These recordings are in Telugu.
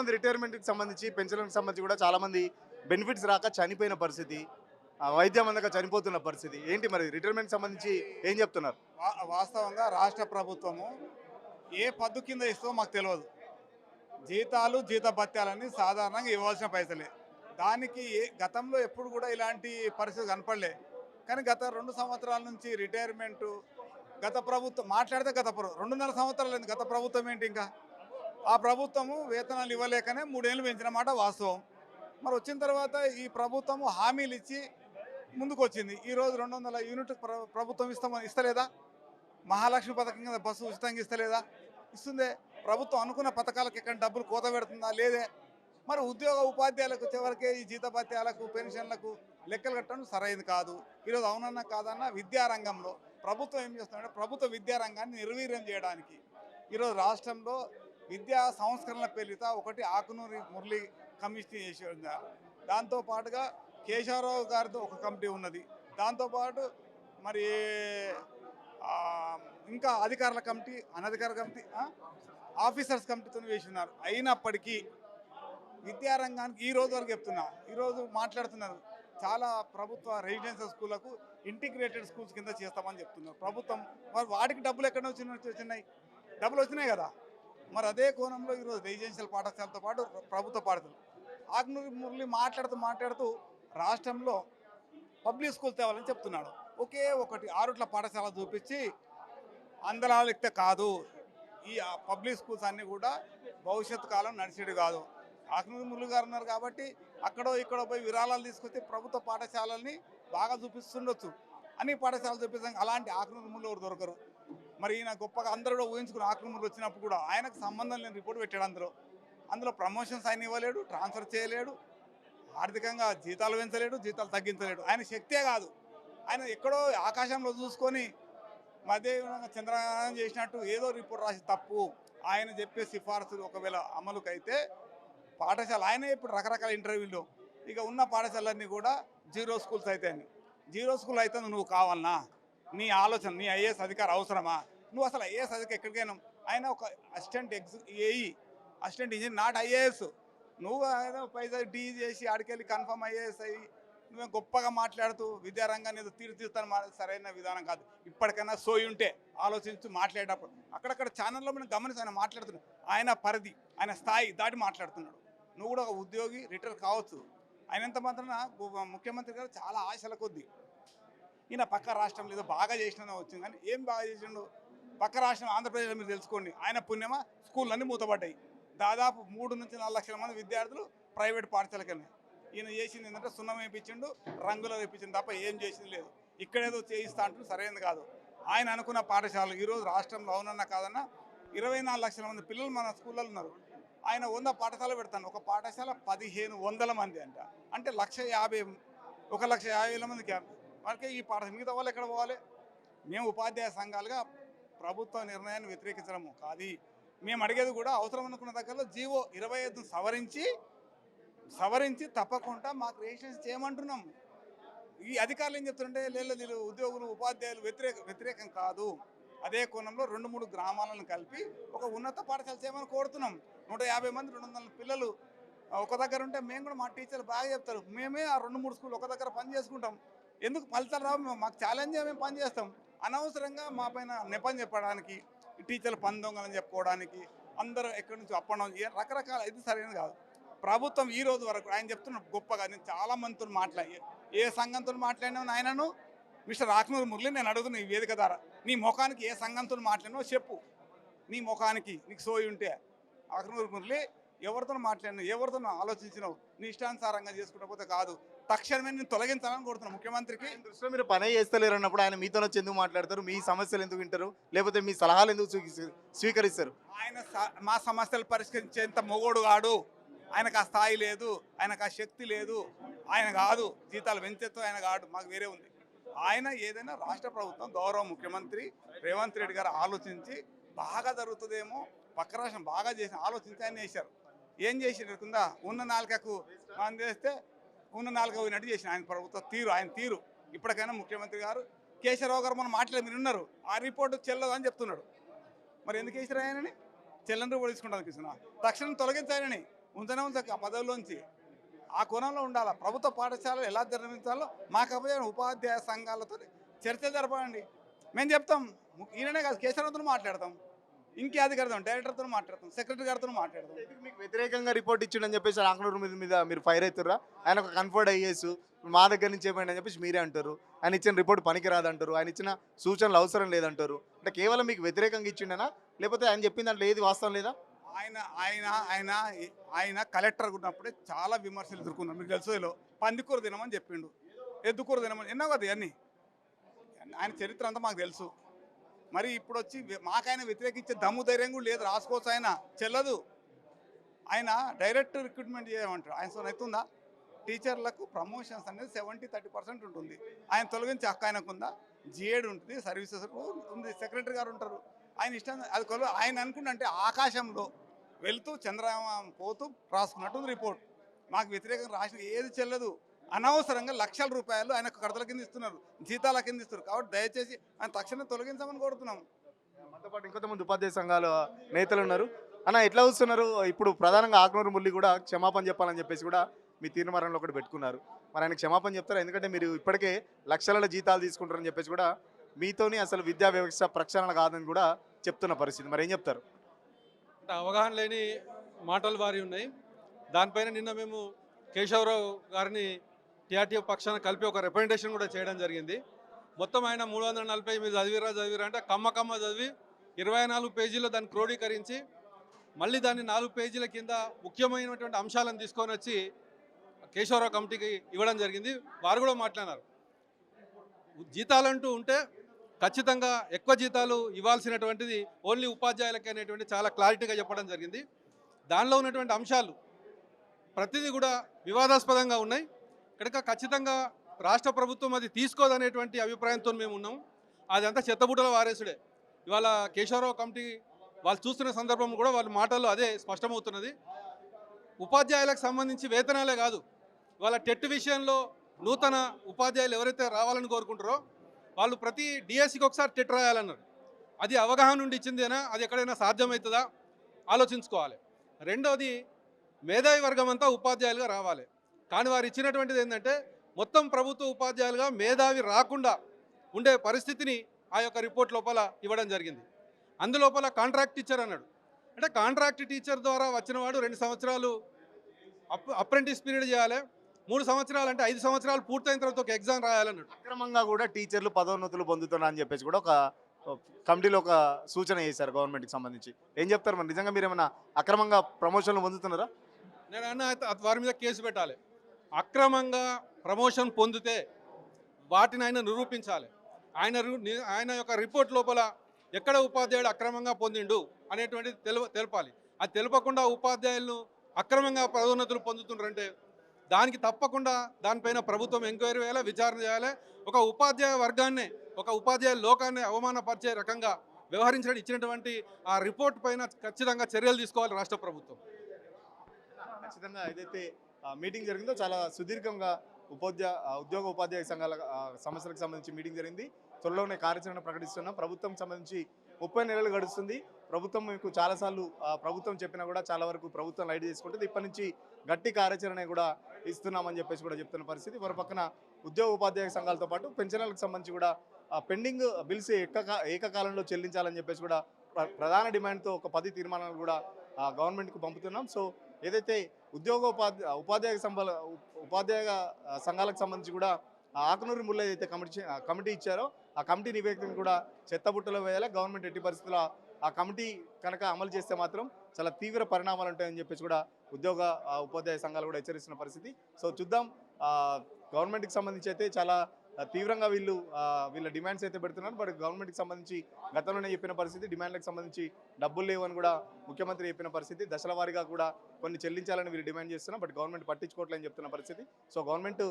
మంది రిటైర్మెంట్‌కి సంబంధించి, పెన్షన్‌లకు సంబంధించి కూడా చాలా మంది బెనిఫిట్స్ రాక చనిపోయిన పరిస్థితి. వైద్యం అందక చనిపోతున్న పరిస్థితి. ఏంటి మరి రిటైర్మెంట్‌కి సంబంధించి ఏం చెప్తున్నారు? వాస్తవంగా రాష్ట్ర ప్రభుత్వము ఏ పద్దు కింద ఇస్తుందో మాకు తెలియదు. జీతాలు, జీతభత్యాలన్నీ సాధారణంగా ఇవ్వాల్సిన పైసలే. దానికి గతంలో ఎప్పుడు కూడా ఇలాంటి పరిస్థితి కనపడలే. కానీ గత 2 సంవత్సరాల నుంచి రిటైర్మెంటు గత ప్రభుత్వం మాట్లాడితే 2.5 సంవత్సరాలైంది గత ప్రభుత్వం ఏంటి ఇంకా. ఆ ప్రభుత్వము వేతనాలు ఇవ్వలేకనే 3 ఏళ్ళు పెంచిన మాట వాస్తవం. మరి వచ్చిన తర్వాత ఈ ప్రభుత్వము హామీలిచ్చి ముందుకొచ్చింది. ఈరోజు 200 యూనిట్ ప్రభుత్వం ఇస్తలేదా? మహాలక్ష్మి పథకం కింద బస్సు ఉచితంగా ఇస్తలేదా? ఇస్తుందే. ప్రభుత్వం అనుకున్న పథకాలకు ఎక్కడ డబ్బులు కోత పెడుతుందా? లేదే. మరి ఉద్యోగ ఉపాధ్యాయులకు చివరికే ఈ జీతభత్యాలకు, పెన్షన్లకు లెక్కలు కట్టడం సరైనది కాదు. ఈరోజు అవునన్నా కాదన్నా విద్యారంగంలో ప్రభుత్వం ఏం చేస్తుందంటే ప్రభుత్వ విద్యారంగాన్ని నిర్వీర్యం చేయడానికి ఈరోజు రాష్ట్రంలో విద్యా సంస్కరణల పేరిట ఒకటి ఆకునూరి మురళి కమిటీ చేసి ఉన్నారు. దాంతోపాటుగా కేశవరావు గారితో ఒక కమిటీ ఉన్నది. దాంతోపాటు మరి ఆ, ఇంకా అధికారుల కమిటీ, అనధికార కమిటీ, ఆఫీసర్స్ కమిటీతో వేసి ఉన్నారు. అయినప్పటికీ విద్యారంగానికి ఈ రోజు వరకు చెప్తున్నా, ఈరోజు మాట్లాడుతున్నారు చాలా ప్రభుత్వ రెసిడెన్షియల్ స్కూళ్లకు ఇంటిగ్రేటెడ్ స్కూల్స్ కింద చేస్తామని చెప్తున్నారు ప్రభుత్వం. మరి వాటికి డబ్బులు ఎక్కడ వచ్చినాయి? డబ్బులు వచ్చినాయి కదా. మరి అదే కోణంలో ఈరోజు రెసిడెన్షియల్ పాఠశాలతో పాటు ప్రభుత్వ పాఠశాలలు ఆగ్నూరి మురళి మాట్లాడుతూ రాష్ట్రంలో పబ్లిక్ స్కూల్ తేవాలని చెప్తున్నాడు. ఒకే ఒకటి ఆరుట్ల పాఠశాల చూపించి అందలాలిస్తే కాదు, ఈ పబ్లిక్ స్కూల్స్ అన్నీ కూడా భవిష్యత్తు కాలం నడిచేది కాదు. ఆగ్నూరి మురళి గారు ఉన్నారు కాబట్టి అక్కడో ఇక్కడో పోయి విరాళాలు తీసుకొచ్చి ప్రభుత్వ పాఠశాలల్ని బాగా చూపిస్తుండొచ్చు. అన్ని పాఠశాలలు చూపిస్తాం. అలాంటి ఆగ్నూరి మురళి ఎవరు దొరకరు. మరి ఈయన గొప్పగా అందరూ కూడా ఊహించుకుని ఆగ్నూరి మురళి వచ్చినప్పుడు కూడా ఆయనకు సంబంధం లేని రిపోర్ట్ పెట్టాడు. అందులో ప్రమోషన్స్ ఆయన ఇవ్వలేడు, ట్రాన్స్ఫర్ చేయలేడు, ఆర్థికంగా జీతాలు పెంచలేడు, జీతాలు తగ్గించలేడు. ఆయన శక్తే కాదు. ఆయన ఎక్కడో ఆకాశంలో చూసుకొని మధ్య చంద్రయానం చేసినట్టు ఏదో రిపోర్ట్ రాసి తప్పు. ఆయన చెప్పే సిఫార్సులు ఒకవేళ అమలుకైతే పాఠశాల ఆయనే ఇప్పుడు రకరకాల ఇంటర్వ్యూలు ఇక ఉన్న పాఠశాలన్నీ కూడా జీరో స్కూల్స్ అయితాయని. జీరో స్కూల్ అయితే నువ్వు కావాలన్నా, నీ ఆలోచన, నీ ఐఏఎస్ అధికారి అవసరమా? నువ్వు అసలు ఐఏఎస్ అధికారి ఎక్కడికైనా ఆయన ఒక assistant AE, assistant engineer, not IAS. నువ్వు ఏదో పైసా డీ చేసి ఆడికెళ్ళి కన్ఫర్మ్ ఐఏఎస్ అయ్యి నువ్వు గొప్పగా మాట్లాడుతూ విద్యారంగాన్ని ఏదో తీరుస్తాను సరైన విధానం కాదు. ఇప్పటికైనా సోయి ఉంటే ఆలోచించి మాట్లాడేటప్పుడు అక్కడక్కడ ఛానల్లో మనం గమనించి ఆయన మాట్లాడుతున్నాడు. ఆయన పరిధి, ఆయన స్థాయి దాటి మాట్లాడుతున్నాడు. నువ్వు కూడా ఒక ఉద్యోగి రిటైర్ కావచ్చు. ఆయనంత మాత్రాన ముఖ్యమంత్రి గారు చాలా ఆశల కొద్దీ ఈయన పక్క రాష్ట్రంలో ఏదో బాగా చేసినా వచ్చింది. కానీ ఏం బాగా చేసిండు? పక్క రాష్ట్రం ఆంధ్రప్రదేశ్లో మీరు తెలుసుకోండి. ఆయన పుణ్యమా స్కూళ్ళన్నీ మూతపడ్డాయి. దాదాపు 3 నుంచి 4 లక్షల మంది విద్యార్థులు ప్రైవేట్ పాఠశాలకి వెళ్ళినాయి. ఈయన చేసింది ఏంటంటే సున్నం వేయించిండు, రంగులు వేయించిండు తప్ప ఏం చేసింది లేదు. ఇక్కడేదో చేయిస్తా అంటూ సరైనది కాదు. ఆయన అనుకున్న పాఠశాలలు ఈరోజు రాష్ట్రంలో అవునన్నా కాదన్నా 24 లక్షల మంది పిల్లలు మన స్కూళ్ళలో ఉన్నారు. ఆయన 100 పాఠశాల పెడతాను. ఒక పాఠశాల 1500 మంది అంట. అంటే 1,50,000 మందికి మనకే ఈ పాఠశాల మిగతా వాళ్ళు ఎక్కడ పోవాలి? మేము ఉపాధ్యాయ సంఘాలుగా ప్రభుత్వ నిర్ణయాన్ని వ్యతిరేకించడము కాదు. మేము అడిగేది కూడా అవసరం అనుకున్న దగ్గరలో జీవో 25 సవరించి తప్పకుండా మాకు రిజిస్ట్రేషన్ చేయమంటున్నాము. ఈ అధికారులు ఏం చెప్తుంటే లేదు ఉద్యోగులు ఉపాధ్యాయులు వ్యతిరేకం కాదు. అదే కోణంలో 2-3 గ్రామాలను కలిపి ఒక ఉన్నత పాఠశాల చేయమని కోరుతున్నాం. 150 మంది 200 పిల్లలు ఒక దగ్గర ఉంటే మేము కూడా మా టీచర్లు బాగా చెప్తారు. మేమే ఆ 2-3 స్కూల్ ఒక దగ్గర పని చేసుకుంటాం. ఎందుకు ఫలితాలు రావు? మాకు ఛాలెంజ్ మేము పని చేస్తాం. అనవసరంగా మా పైన నెపం చెప్పడానికి, టీచర్లు పని దొంగలని చెప్పుకోవడానికి, అందరూ ఎక్కడి నుంచి అప్పడం రకరకాల ఇది సరైనది కాదు. ప్రభుత్వం ఈ రోజు వరకు ఆయన చెప్తున్న గొప్పగా నేను చాలా మందితో ఏ సంఘంతో మాట్లాడినా ఆయనను మిస్టర్ ఆగ్నూరి మురళి నేను అడుగుతున్నా ఈ వేదిక ద్వారా, నీ ముఖానికి ఏ సంఘంతో మాట్లాడినో చెప్పు. నీ ముఖానికి నీకు సోయి ఉంటే ఆగ్నూరి మురళి ఎవరితో మాట్లాడినావు, ఎవరితో ఆలోచించినావు? నీ ఇష్టానుసారంగా చేసుకుంటా కాదు. తక్షణమే నేను తొలగించాలని కోరుతున్నాను ముఖ్యమంత్రికి. దృష్టిలో మీరు పనే చేస్తలేరు అన్నప్పుడు ఆయన మీతో వచ్చి ఎందుకు మాట్లాడతారు? మీ సమస్యలు ఎందుకు వింటారు? లేకపోతే మీ సలహాలు ఎందుకు స్వీకరిస్తారు? ఆయన మా సమస్యలు పరిష్కరించేంత మొగోడు కాడు. ఆయనకు ఆ స్థాయి లేదు, ఆయనకు ఆ శక్తి లేదు. ఆయన కాదు జీతాలు పెంచేతో ఆయన కాదు, మాకు వేరే ఉంది. ఆయన ఏదైనా రాష్ట్ర ప్రభుత్వం గౌరవ ముఖ్యమంత్రి రేవంత్ రెడ్డి గారు ఆలోచించి బాగా జరుగుతుందేమో, పక్క రాష్ట్రం బాగా చేసి ఆలోచించి ఆయన చేశారు. ఏం చేసినారు కింద ఉన్న నాలుకకు మనం చేస్తే ఉన్న నాలుక పోయినట్టు చేసిన ఆయన ప్రభుత్వ తీరు, ఆయన తీరు. ఇప్పటికైనా ముఖ్యమంత్రి గారు కేశవరావు గారు మనం మాట్లాడి మీరు ఉన్నారు, ఆ రిపోర్టు చెల్లదు అని చెప్తున్నాడు. మరి ఎందుకు వేసారు ఆయనని? చెల్లని రిపోర్ట్ తీసుకుంటాను కృష్ణ, తక్షణం తొలగించాయనని. ఉంచనే ఉంచక ఆ పదవిలోంచి ఆ కోణంలో ఉండాలి. ప్రభుత్వ పాఠశాలలు ఎలా నిర్వహించాలో మాకు అభ్యర్థన ఉపాధ్యాయ సంఘాలతో చర్చ జరపండి. మేము చెప్తాం, ఈయననే కాదు కేశవరావుతో మాట్లాడతాం, ఇంకే అధికారితో డైరెక్టర్తో మాట్లాడతాం, సెక్రటరీ గారితో మాట్లాడతాం. మీకు వ్యతిరేకంగా రిపోర్ట్ ఇచ్చిండని చెప్పేసి ఆకునూరు మీద మీరు ఫైర్ అవుతారా? ఆయన ఒక కన్ఫర్డ్ ఐఏఎస్ మా దగ్గర నుంచి ఏమైందని చెప్పేసి మీరే అంటారు. ఆయన ఇచ్చిన రిపోర్ట్ పనికిరాదంటారు, ఆయన ఇచ్చిన సూచనలు అవసరం లేదంటారు. అంటే కేవలం మీకు వ్యతిరేకంగా ఇచ్చిండనా, లేకపోతే ఆయన చెప్పిన దాంట్లో ఏది వాస్తవం లేదా? ఆయన ఆయన ఆయన ఆయన కలెక్టర్ ఉన్నప్పుడే చాలా విమర్శలు ఎదుర్కొన్నారు. మీకు తెలుసు, పందికూర తినమని చెప్పిండు, ఎద్దుకూర తినమని ఎన్నో కదా అన్నీ. ఆయన చరిత్ర అంతా మాకు తెలుసు. మరి ఇప్పుడు వచ్చి మాకైనా వ్యతిరేకించే దమ్ము ధైర్యం కూడా లేదు. రాసుకోవచ్చు, ఆయన చెల్లదు. ఆయన డైరెక్ట్ రిక్రూట్మెంట్ చేయమంటారు. ఆయన సో అవుతుందా? టీచర్లకు ప్రమోషన్స్ అనేది 70-30% ఉంటుంది. ఆయన తొలగించి హక్కు ఆయనకుందా? జిఏడ్ ఉంటుంది, సర్వీసెస్ ఉంది, సెక్రటరీ గారు ఉంటారు. ఆయన ఇష్టం అది ఆయన అనుకుంటే ఆకాశంలో వెళ్తూ చంద్రయానం పోతూ రాసుకున్నట్టు రిపోర్ట్. మాకు వ్యతిరేకంగా రాసిన ఏది చెల్లదు. అనవసరంగా లక్షల రూపాయలు ఆయనకు కడతల కింద ఇస్తున్నారు, జీతాల కింద ఇస్తున్నారు. కాబట్టి దయచేసి ఆయన తక్షణం తొలగించమని కోరుతున్నాం. మనతో పాటు ఇంకొంతమంది ఉపాధ్యాయ సంఘాల నేతలు ఉన్నారు. అన్న, ఎట్లా చూస్తున్నారు? ఇప్పుడు ప్రధానంగా ఆకునూరు మురళి కూడా క్షమాపణ చెప్పాలని చెప్పేసి కూడా మీ తీర్మానంలో ఒకటి పెట్టుకున్నారు. మరి ఆయన క్షమాపణ చెప్తారా? ఎందుకంటే మీరు ఇప్పటికే లక్షల జీతాలు తీసుకుంటారని చెప్పేసి కూడా మీతోని అసలు విద్యా వ్యవస్థ ప్రక్షాళన కాదని కూడా చెప్తున్న పరిస్థితి. మరి ఏం చెప్తారు? అంటే అవగాహన లేని మాటలు వారి ఉన్నాయి. దానిపైన నిన్న మేము కేశవరావు గారిని టీఆర్టీఎఫ్ పక్షాన కలిపి ఒక రిప్రజెంటేషన్ కూడా చేయడం జరిగింది. మొత్తం ఆయన 340 మీరు చదివిరా అంటే కమ్మ చదివి 24 పేజీల్లో దాన్ని క్రోడీకరించి మళ్ళీ దాన్ని 4 పేజీల కింద ముఖ్యమైనటువంటి అంశాలను తీసుకొని వచ్చి కేశవరావు కమిటీకి ఇవ్వడం జరిగింది. వారు కూడా మాట్లాడారు. జీతాలంటూ ఉంటే ఖచ్చితంగా ఎక్కువ జీతాలు ఇవ్వాల్సినటువంటిది ఓన్లీ ఉపాధ్యాయులకి అనేటువంటి చాలా క్లారిటీగా చెప్పడం జరిగింది. దానిలో ఉన్నటువంటి అంశాలు ప్రతిదీ కూడా వివాదాస్పదంగా ఉన్నాయి. కనుక ఖచ్చితంగా రాష్ట్ర ప్రభుత్వం అది తీసుకోదనేటువంటి అభిప్రాయంతో మేము ఉన్నాం. అదంతా చెత్తబుట్టల వారేసుడే. ఇవాళ కేశవరావు కమిటీ వాళ్ళు చూస్తున్న సందర్భం కూడా వాళ్ళ మాటల్లో అదే స్పష్టమవుతున్నది. ఉపాధ్యాయులకు సంబంధించి వేతనాలే కాదు, ఇవాళ టెట్ విషయంలో నూతన ఉపాధ్యాయులు ఎవరైతే రావాలని కోరుకుంటారో వాళ్ళు ప్రతి డిఎస్సికి ఒకసారి టెట్ రాయాలన్నారు. అది అవగాహన నుండి ఇచ్చిందేనా? అది ఎక్కడైనా సాధ్యమవుతుందా ఆలోచించుకోవాలి. రెండవది, మేధావి వర్గం అంతా ఉపాధ్యాయులుగా రావాలి. కానీ వారు ఇచ్చినటువంటిది ఏంటంటే మొత్తం ప్రభుత్వ ఉపాధ్యాయులుగా మేధావి రాకుండా ఉండే పరిస్థితిని ఆ యొక్క రిపోర్ట్ లోపల ఇవ్వడం జరిగింది. అందులోపల కాంట్రాక్ట్ టీచర్ అన్నాడు. అంటే కాంట్రాక్ట్ టీచర్ ద్వారా వచ్చిన వాడు 2 సంవత్సరాలు అప్రెంటిస్ పీరియడ్ చేయాలి, 3 సంవత్సరాలు అంటే 5 సంవత్సరాలు పూర్తయిన తర్వాత ఒక ఎగ్జామ్ రాయాలన్నాడు. అక్రమంగా కూడా టీచర్లు పదోన్నతులు పొందుతున్నా అని చెప్పేసి కూడా ఒక కమిటీలో ఒక సూచన చేశారు గవర్నమెంట్కి సంబంధించి. ఏం చెప్తారు? మరి నిజంగా మీరు ఏమైనా అక్రమంగా ప్రమోషన్లు పొందుతున్నారా? నేను అన్న వారి మీద కేసు పెట్టాలి. అక్రమంగా ప్రమోషన్ పొందితే వాటిని ఆయన నిరూపించాలి. ఆయన యొక్క రిపోర్ట్ లోపల ఎక్కడ ఉపాధ్యాయుడు అక్రమంగా పొందిండు అనేటువంటిది తెలపాలి. అది తెలపకుండా ఉపాధ్యాయులను అక్రమంగా పదోన్నతులు పొందుతుండ్రంటే దానికి తప్పకుండా దానిపైన ప్రభుత్వం ఎంక్వైరీ చేయాలి, విచారణ చేయాలి. ఒక ఉపాధ్యాయ వర్గాన్ని, ఒక ఉపాధ్యాయ లోకాన్ని అవమానపరిచే రకంగా వ్యవహరించడం ఇచ్చినటువంటి ఆ రిపోర్ట్ పైన ఖచ్చితంగా చర్యలు తీసుకోవాలి రాష్ట్ర ప్రభుత్వం. ఖచ్చితంగా ఏదైతే మీటింగ్ జరిగిందో చాలా సుదీర్ఘంగా ఉద్యోగ ఉపాధ్యాయ సంఘాల సమస్యలకు సంబంధించి మీటింగ్ జరిగింది. త్వరలోనే కార్యాచరణ ప్రకటిస్తున్నాం. ప్రభుత్వం సంబంధించి 30 నెలలు గడుస్తుంది. ప్రభుత్వం మీకు చాలాసార్లు ప్రభుత్వం చెప్పినా కూడా చాలా వరకు ప్రభుత్వం లైట్ చేసుకుంటుంది. ఇప్పటి నుంచి గట్టి కార్యాచరణ కూడా ఇస్తున్నామని చెప్పేసి కూడా చెప్తున్న పరిస్థితి. మరో పక్కన ఉద్యోగ ఉపాధ్యాయ సంఘాలతో పాటు పెన్షన్లకు సంబంధించి కూడా పెండింగ్ బిల్స్ ఏకకాలంలో చెల్లించాలని చెప్పేసి కూడా ప్రధాన డిమాండ్తో ఒక 10 తీర్మానాలు కూడా గవర్నమెంట్కు పంపుతున్నాం. సో ఏదైతే ఉపాధ్యాయ సంఘాలకు సంబంధించి కూడా ఆకునూరు మురళి ఏదైతే కమిటీ ఇచ్చారో ఆ కమిటీ నివేదికను కూడా చెత్తబుట్టలో వేయాలి. గవర్నమెంట్ ఎట్టి పరిస్థితుల్లో ఆ కమిటీ కనుక అమలు చేస్తే మాత్రం చాలా తీవ్ర పరిణామాలు ఉంటాయని చెప్పేసి కూడా ఉపాధ్యాయ సంఘాలు కూడా హెచ్చరిస్తున్న పరిస్థితి. సో చూద్దాం. గవర్నమెంట్కి సంబంధించి అయితే చాలా తీవ్రంగా వీళ్ళ డిమాండ్స్ అయితే పెడుతున్నారు. బట్ గవర్నమెంట్కి సంబంధించి గతంలోనే చెప్పిన పరిస్థితి, డిమాండ్లకు సంబంధించి డబ్బులు లేవని కూడా ముఖ్యమంత్రి చెప్పిన పరిస్థితి. దశల వారీగా కూడా కొన్ని చెల్లించాలని వీళ్ళు డిమాండ్ చేస్తున్నారు. బట్ గవర్నమెంట్ పట్టించుకోవట్లేదని చెప్తున్న పరిస్థితి. సో గవర్నమెంట్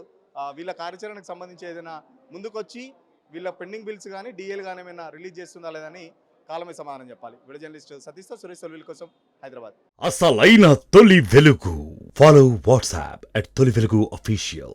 వీళ్ళ కార్యాచరణకు సంబంధించి ఏదైనా ముందుకొచ్చి వీళ్ళ పెండింగ్ బిల్స్ కానీ డిఏలు కానీ ఏమైనా రిలీజ్ చేస్తుందా లేదని కాలమే సమాధానం చెప్పాలి. వీడియో జర్నలిస్ట్ సతీష్తో సురేష్ వీళ్ళ కోసం హైదరాబాద్. అసలైన తొలి వెలుగు. ఫాలో వాట్సాప్ @తొలి వెలుగు official.